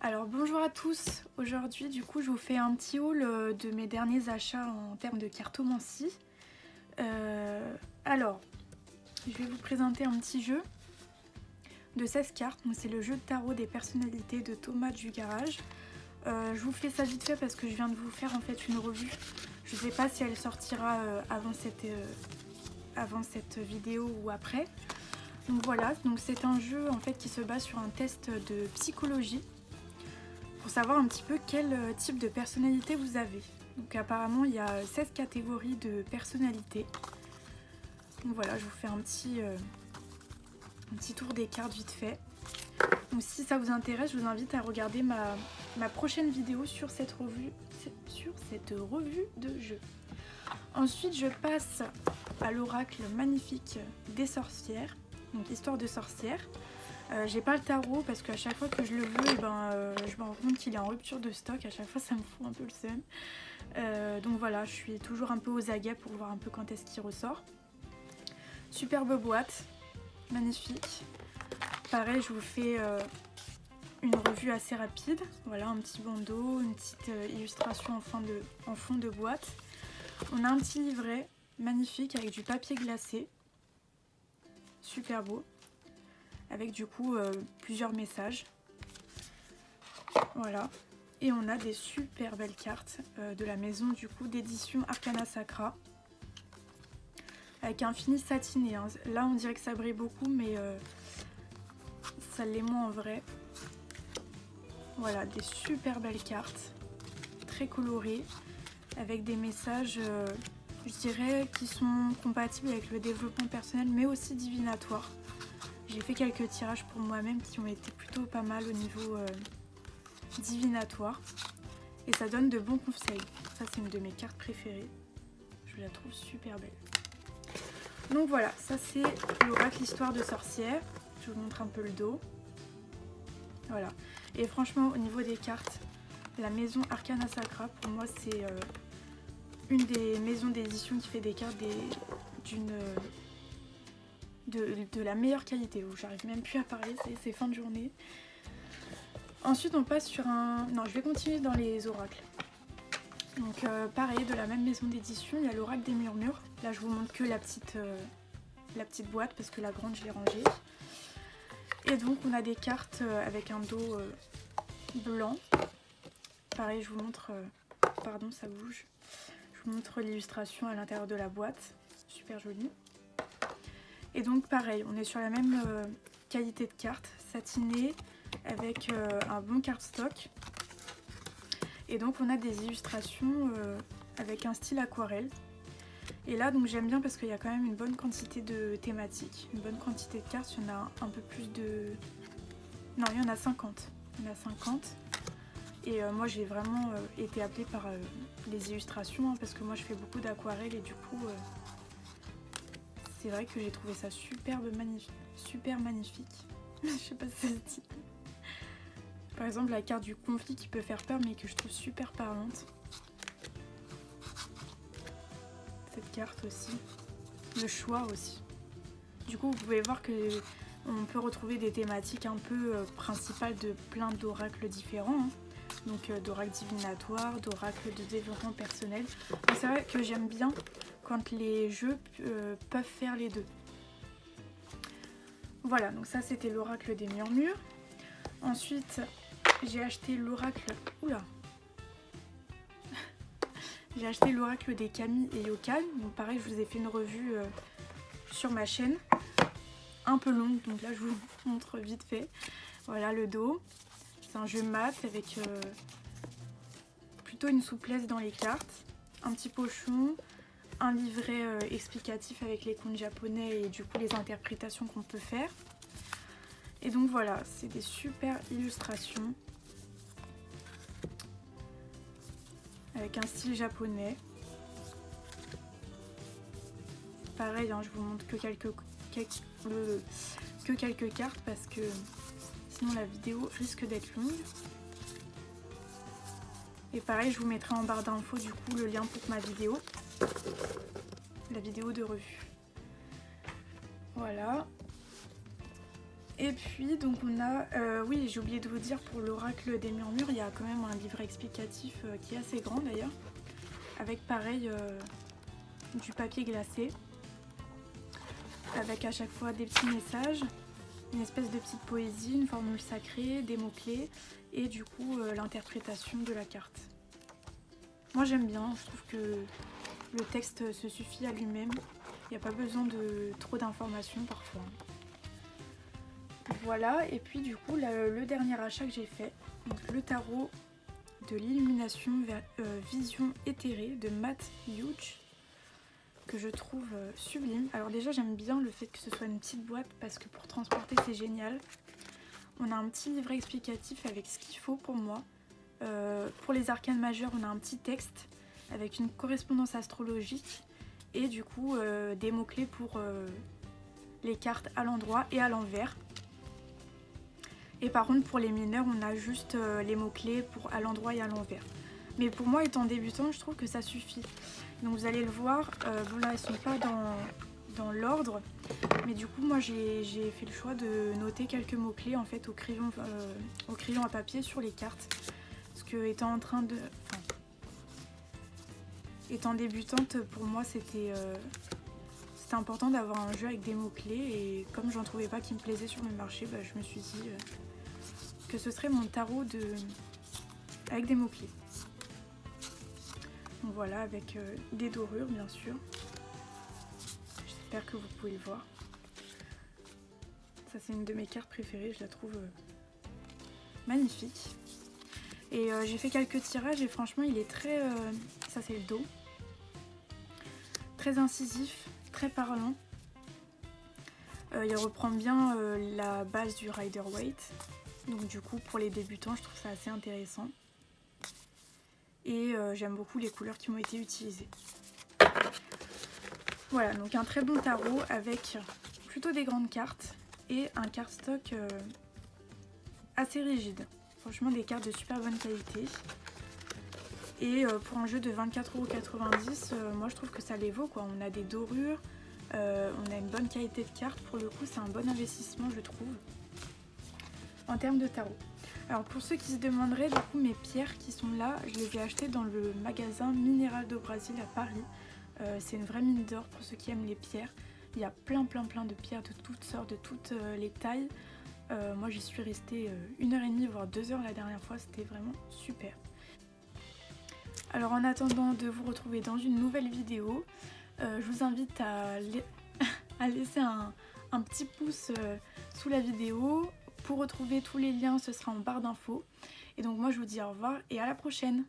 Alors bonjour à tous, aujourd'hui du coup je vous fais un petit haul de mes derniers achats en termes de cartomancie. Alors, je vais vous présenter un petit jeu de 16 cartes, donc c'est le jeu de tarot des personnalités de Thomas du Garage. Je vous fais ça vite fait parce que je viens de vous faire en fait une revue. Je ne sais pas si elle sortira avant cette vidéo ou après. Donc voilà, donc c'est un jeu en fait qui se base sur un test de psychologie pour savoir un petit peu quel type de personnalité vous avez. Donc apparemment il y a 16 catégories de personnalités. Donc voilà, je vous fais un petit tour des cartes vite fait. Donc si ça vous intéresse, je vous invite à regarder ma prochaine vidéo sur cette revue de jeu. Ensuite je passe à l'oracle magnifique des sorcières, donc histoire de sorcières. J'ai pas le tarot parce qu'à chaque fois que je le veux, je me rends compte qu'il est en rupture de stock. À chaque fois, ça me fout un peu le seum. Donc voilà, je suis toujours un peu aux aguets pour voir un peu quand est-ce qu'il ressort. Superbe boîte, magnifique. Pareil, je vous fais une revue assez rapide. Voilà, un petit bandeau, une petite illustration en fond de boîte. On a un petit livret magnifique avec du papier glacé. Super beau. Avec du coup plusieurs messages. Voilà. Et on a des super belles cartes de la maison du coup d'édition Arcana Sacra. Avec un fini satiné. Hein. Là on dirait que ça brille beaucoup mais ça l'est moins en vrai. Voilà, des super belles cartes. Très colorées. Avec des messages, je dirais, qui sont compatibles avec le développement personnel mais aussi divinatoires. J'ai fait quelques tirages pour moi-même qui ont été plutôt pas mal au niveau divinatoire. Et ça donne de bons conseils. Ça c'est une de mes cartes préférées. Je la trouve super belle. Donc voilà, ça c'est l'oracle histoire de sorcière. Je vous montre un peu le dos. Voilà. Et franchement au niveau des cartes, la maison Arcana Sacra pour moi c'est une des maisons d'édition qui fait des cartes de la meilleure qualité, où j'arrive même plus à parler, c'est fin de journée. Ensuite on passe sur un... Non, je vais continuer dans les oracles. Donc pareil, de la même maison d'édition, il y a l'oracle des murmures. Là je vous montre que la petite boîte parce que la grande je l'ai rangée. Et donc on a des cartes avec un dos blanc. Pareil, je vous montre... pardon, ça bouge. Je vous montre l'illustration à l'intérieur de la boîte. Super jolie. Et donc pareil, on est sur la même qualité de carte, satinée, avec un bon cardstock. Et donc on a des illustrations avec un style aquarelle. Et là donc j'aime bien parce qu'il y a quand même une bonne quantité de thématiques, une bonne quantité de cartes. Il y en a un peu plus de... Non, il y en a 50. Il y en a 50. Et moi j'ai vraiment été appelée par les illustrations hein, parce que moi je fais beaucoup d'aquarelle et du coup... c'est vrai que j'ai trouvé ça super magnifique. Je sais pas si ça se dit. Par exemple la carte du conflit qui peut faire peur mais que je trouve super parlante. Cette carte aussi. Le choix aussi. Du coup vous pouvez voir que on peut retrouver des thématiques un peu principales de plein d'oracles différents. Hein. Donc d'oracles divinatoires, d'oracles de développement personnel. C'est vrai que j'aime bien quand les jeux peuvent faire les deux. Voilà, donc ça c'était l'oracle des murmures. Ensuite, j'ai acheté l'oracle... Oula J'ai acheté l'oracle des Kami et Yokan. Donc pareil, je vous ai fait une revue sur ma chaîne. Un peu longue, donc là je vous montre vite fait. Voilà le dos. C'est un jeu mat avec plutôt une souplesse dans les cartes. Un petit pochon. Un livret explicatif avec les contes japonais et du coup les interprétations qu'on peut faire. Et donc voilà, c'est des super illustrations avec un style japonais. Pareil, hein, je vous montre que quelques cartes parce que sinon la vidéo risque d'être longue. Et pareil, je vous mettrai en barre d'infos du coup le lien pour ma vidéo. La vidéo de revue. Voilà. Et puis donc on a, oui j'ai oublié de vous dire, pour l'oracle des murmures, il y a quand même un livret explicatif qui est assez grand d'ailleurs, avec pareil du papier glacé, avec à chaque fois des petits messages, une espèce de petite poésie, une formule sacrée, des mots-clés et du coup l'interprétation de la carte. Moi j'aime bien, je trouve que le texte se suffit à lui-même, il n'y a pas besoin de trop d'informations parfois. Voilà, et puis du coup le dernier achat que j'ai fait, donc le tarot de l'illumination vision éthérée de Matt Hughes, que je trouve sublime. Alors déjà j'aime bien le fait que ce soit une petite boîte parce que pour transporter c'est génial. On a un petit livret explicatif avec ce qu'il faut pour moi. Pour les arcanes majeures on a un petit texte avec une correspondance astrologique et du coup des mots-clés pour les cartes à l'endroit et à l'envers. Et par contre pour les mineurs on a juste les mots-clés pour à l'endroit et à l'envers. Mais pour moi étant débutante je trouve que ça suffit. Donc vous allez le voir, bon là elles sont pas dans l'ordre, mais du coup moi j'ai fait le choix de noter quelques mots-clés en fait au crayon à papier sur les cartes. Parce que étant débutante, pour moi c'était important d'avoir un jeu avec des mots-clés, et comme j'en trouvais pas qui me plaisait sur le marché, bah, je me suis dit que ce serait mon tarot avec des mots-clés. Donc voilà, avec des dorures bien sûr. J'espère que vous pouvez le voir. Ça c'est une de mes cartes préférées, je la trouve magnifique. Et j'ai fait quelques tirages et franchement il est très... ça c'est le dos. Très incisif, très parlant. Il reprend bien la base du Rider-Waite. Donc du coup pour les débutants je trouve ça assez intéressant. Et j'aime beaucoup les couleurs qui ont été utilisées. Voilà, donc un très bon tarot avec plutôt des grandes cartes et un cardstock assez rigide. Franchement des cartes de super bonne qualité. Et pour un jeu de 24,90 €, moi je trouve que ça les vaut quoi. On a des dorures, on a une bonne qualité de cartes. Pour le coup c'est un bon investissement je trouve en termes de tarot. Alors pour ceux qui se demanderaient, du coup mes pierres qui sont là, je les ai achetées dans le magasin Mineral do Brasil à Paris. C'est une vraie mine d'or pour ceux qui aiment les pierres. Il y a plein de pierres de toutes sortes, de toutes les tailles. Moi j'y suis restée 1h30 voire 2 heures la dernière fois, c'était vraiment super. Alors en attendant de vous retrouver dans une nouvelle vidéo, je vous invite à laisser un petit pouce sous la vidéo. Pour retrouver tous les liens, ce sera en barre d'infos. Et donc moi je vous dis au revoir et à la prochaine.